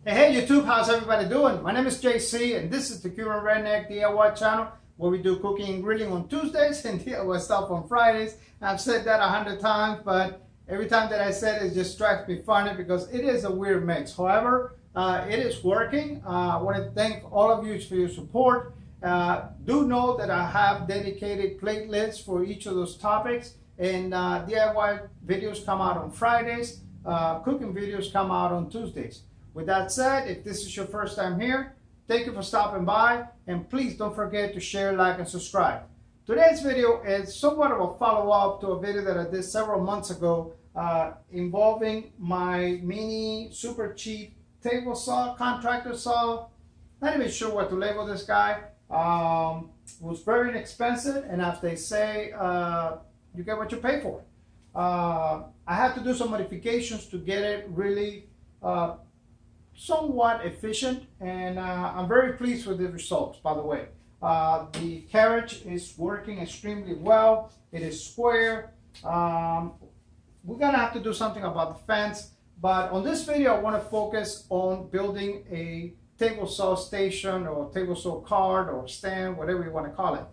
Hey YouTube, how's everybody doing? My name is JC and this is the Cuban Redneck DIY channel where we do cooking and grilling on Tuesdays and DIY stuff on Fridays. I've said that 100 times, but every time that I said it just strikes me funny because it is a weird mix. However, it is working. I want to thank all of you for your support. Do know that I have dedicated playlists for each of those topics, and DIY videos come out on Fridays. Cooking videos come out on Tuesdays. With that said, if this is your first time here, thank you for stopping by, and please don't forget to share, like, and subscribe. Today's video is somewhat of a follow-up to a video that I did several months ago involving my mini super cheap table saw, contractor saw. Not even sure what to label this guy. It was very inexpensive, and as they say, you get what you pay for. I had to do some modifications to get it really somewhat efficient, and I'm very pleased with the results, by the way. The carriage is working extremely well. It is square. We're gonna have to do something about the fence, but on this video I want to focus on building a table saw station or table saw cart or stand, whatever you want to call it.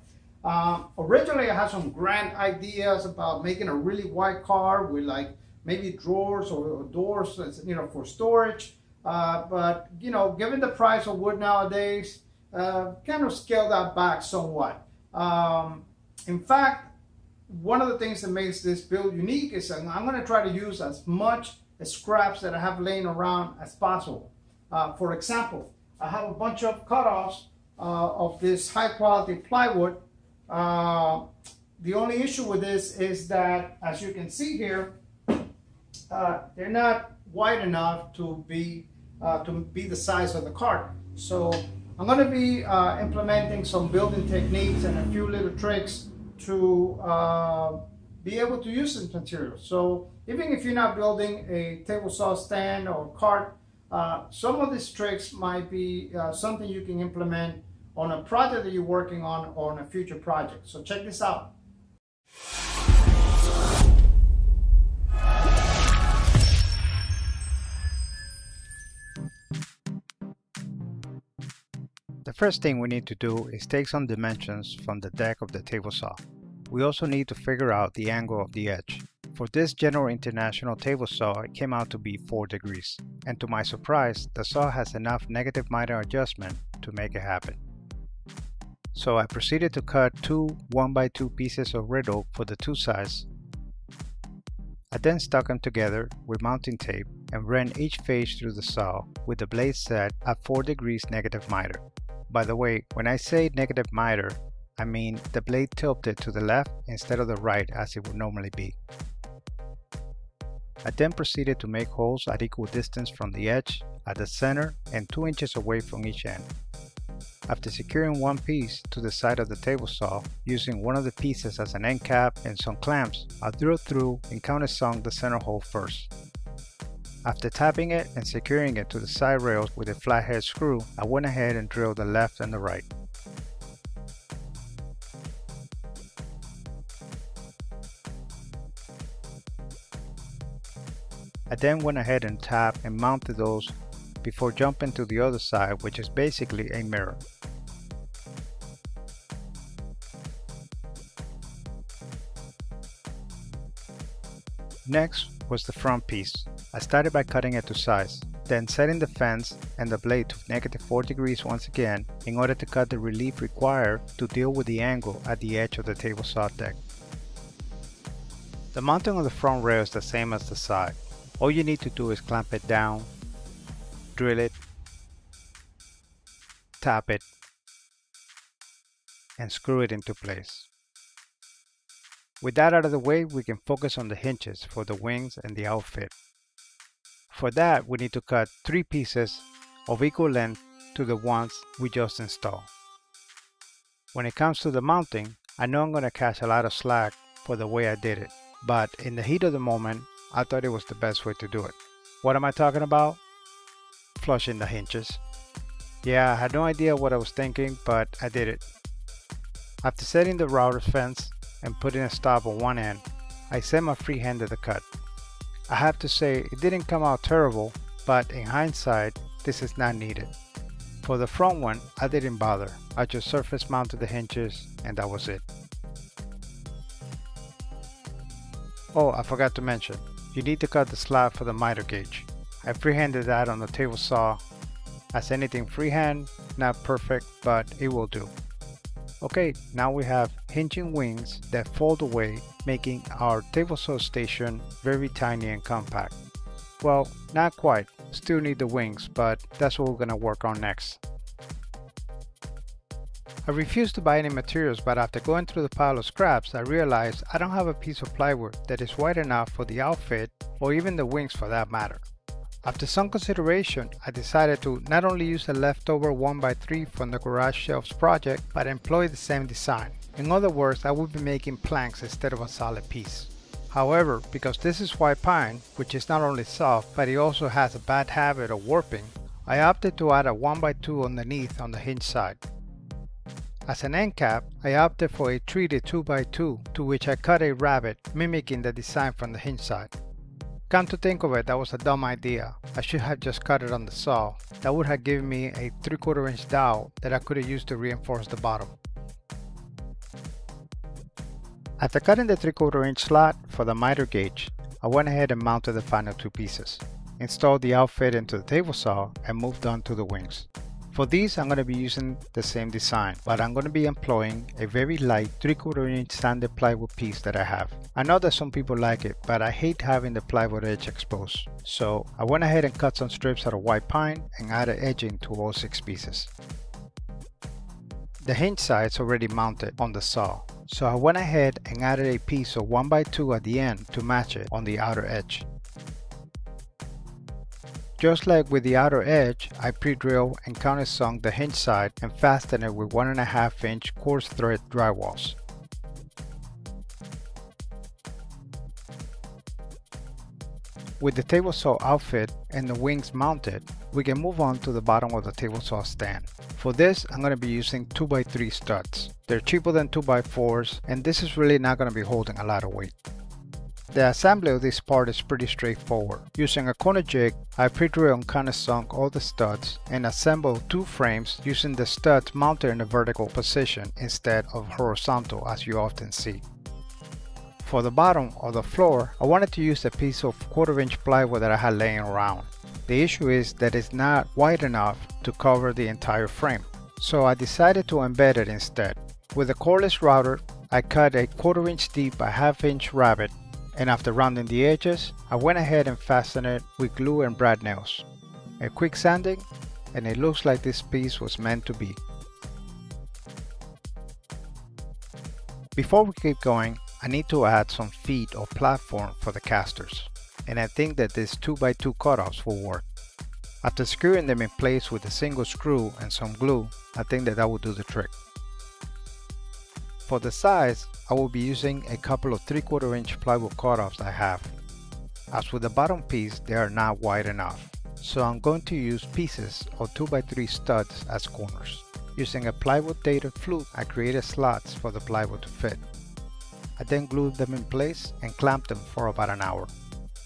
Originally I had some grand ideas about making a really wide cart with like maybe drawers or doors, you know, for storage. But you know, given the price of wood nowadays, kind of scale that back somewhat. In fact, one of the things that makes this build unique is I'm going to try to use as much scraps that I have laying around as possible. For example, I have a bunch of cutoffs of this high quality plywood. The only issue with this is that, as you can see here, they're not wide enough to be the size of the cart. So I'm going to be implementing some building techniques and a few little tricks to be able to use this material. So even if you're not building a table saw stand or cart, some of these tricks might be something you can implement on a project that you're working on or on a future project. So check this out. The first thing we need to do is take some dimensions from the deck of the table saw. We also need to figure out the angle of the edge. For this General International table saw, it came out to be 4 degrees. And to my surprise, the saw has enough negative miter adjustment to make it happen. So I proceeded to cut 2 1x2 pieces of riddle for the 2 sides. I then stuck them together with mounting tape and ran each face through the saw with the blade set at 4 degrees negative miter. By the way, when I say negative miter, I mean the blade tilted to the left instead of the right as it would normally be. I then proceeded to make holes at equal distance from the edge, at the center, and 2 inches away from each end. After securing one piece to the side of the table saw, using one of the pieces as an end cap and some clamps, I drilled through and countersunk the center hole first. After tapping it and securing it to the side rails with a flathead screw, I went ahead and drilled the left and the right. I then went ahead and tapped and mounted those before jumping to the other side, which is basically a mirror. Next was the front piece. I started by cutting it to size, then setting the fence and the blade to -4 degrees once again in order to cut the relief required to deal with the angle at the edge of the table saw deck. The mounting of the front rail is the same as the side. All you need to do is clamp it down, drill it, tap it, and screw it into place. With that out of the way, we can focus on the hinges for the wings and the outfit. For that, we need to cut 3 pieces of equal length to the ones we just installed. When it comes to the mounting, I know I'm going to catch a lot of slack for the way I did it, but in the heat of the moment, I thought it was the best way to do it. What am I talking about? Flushing the hinges. Yeah, I had no idea what I was thinking, but I did it. After setting the router fence and putting a stop on one end, I set my free hand at the cut. I have to say it didn't come out terrible, but in hindsight, this is not needed. For the front one, I didn't bother. I just surface mounted the hinges and that was it. Oh, I forgot to mention, you need to cut the slot for the miter gauge. I freehanded that on the table saw. As anything freehand, not perfect, but it will do. Okay, now we have hinging wings that fold away, making our table saw station very tiny and compact. Well, not quite, still need the wings, but that's what we're gonna work on next. I refused to buy any materials, but after going through the pile of scraps, I realized I don't have a piece of plywood that is wide enough for the outfit, or even the wings for that matter. After some consideration, I decided to not only use a leftover 1x3 from the garage shelves project, but employ the same design. In other words, I would be making planks instead of a solid piece. However, because this is white pine, which is not only soft, but it also has a bad habit of warping, I opted to add a 1x2 underneath on the hinge side. As an end cap, I opted for a treated 2x2 to which I cut a rabbet, mimicking the design from the hinge side. Come to think of it, that was a dumb idea. I should have just cut it on the saw. That would have given me a 3/4 inch dowel that I could have used to reinforce the bottom. After cutting the 3/4 inch slot for the miter gauge, I went ahead and mounted the final two pieces, installed the outfit into the table saw, and moved on to the wings. For these, I'm going to be using the same design, but I'm going to be employing a very light 3/4 inch standard plywood piece that I have. I know that some people like it, but I hate having the plywood edge exposed. So I went ahead and cut some strips out of white pine and added edging to all 6 pieces. The hinge side's already mounted on the saw, so I went ahead and added a piece of 1x2 at the end to match it on the outer edge. Just like with the outer edge, I pre-drilled and countersunk the hinge side and fastened it with 1.5 inch coarse thread drywalls. With the table saw outfit and the wings mounted, we can move on to the bottom of the table saw stand. For this, I'm going to be using 2x3 studs. They're cheaper than 2x4s, and this is really not going to be holding a lot of weight. The assembly of this part is pretty straightforward. Using a corner jig, I pre-drilled and countersunk all the studs and assembled 2 frames using the studs mounted in a vertical position instead of horizontal as you often see. For the bottom of the floor, I wanted to use a piece of 1/4 inch plywood that I had laying around. The issue is that it's not wide enough to cover the entire frame, so I decided to embed it instead. With a cordless router, I cut a 1/4 inch deep by 1/2 inch rabbet, and after rounding the edges, I went ahead and fastened it with glue and brad nails. A quick sanding, and it looks like this piece was meant to be. Before we keep going, I need to add some feet or platform for the casters, and I think that these 2x2 cutoffs will work. After securing them in place with a single screw and some glue, I think that will do the trick. For the size, I will be using a couple of 3/4 inch plywood cutoffs I have. As with the bottom piece, they are not wide enough, so I'm going to use pieces of 2x3 studs as corners. Using a plywood dated flute, I created slots for the plywood to fit. I then glued them in place and clamped them for about an hour.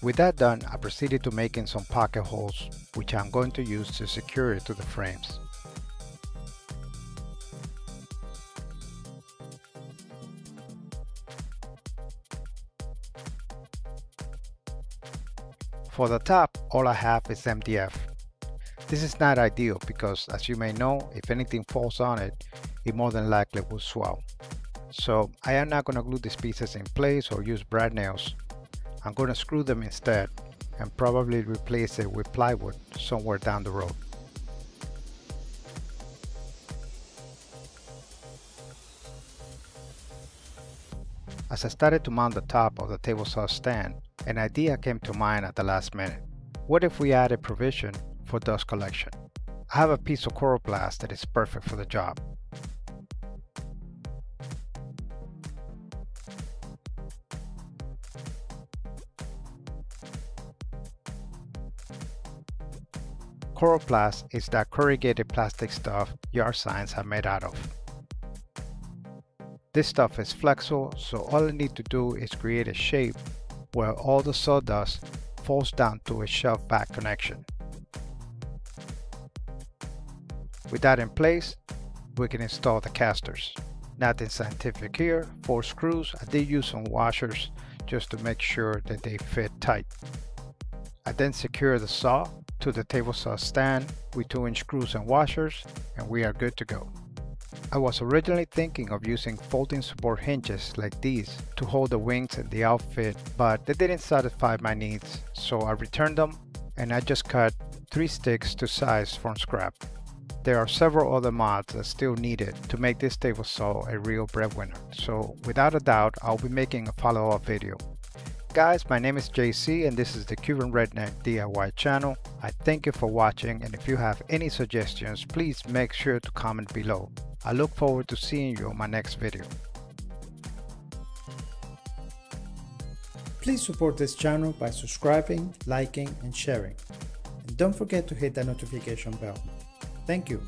With that done, I proceeded to making some pocket holes, which I'm going to use to secure it to the frames. For the top, all I have is MDF. This is not ideal because, as you may know, if anything falls on it, it more than likely will swell. So I am not going to glue these pieces in place or use brad nails. I'm going to screw them instead and probably replace it with plywood somewhere down the road. As I started to mount the top of the table saw stand, an idea came to mind at the last minute. What if we add a provision for dust collection? I have a piece of coroplast that is perfect for the job. Coroplast is that corrugated plastic stuff yard signs are made out of. This stuff is flexible, so all I need to do is create a shape where all the sawdust falls down to a shelf back connection. With that in place, we can install the casters. Nothing scientific here, 4 screws. I did use some washers just to make sure that they fit tight. I then secure the saw to the table saw stand with 2-inch screws and washers, and we are good to go. I was originally thinking of using folding support hinges like these to hold the wings and the outfit, but they didn't satisfy my needs, so I returned them and I just cut 3 sticks to size from scrap. There are several other mods that still needed to make this table saw a real breadwinner, so without a doubt I'll be making a follow-up video. Guys, my name is JC and this is the Cuban Redneck DIY channel. I thank you for watching, and if you have any suggestions, please make sure to comment below. I look forward to seeing you on my next video. Please support this channel by subscribing, liking, and sharing. And don't forget to hit that notification bell. Thank you.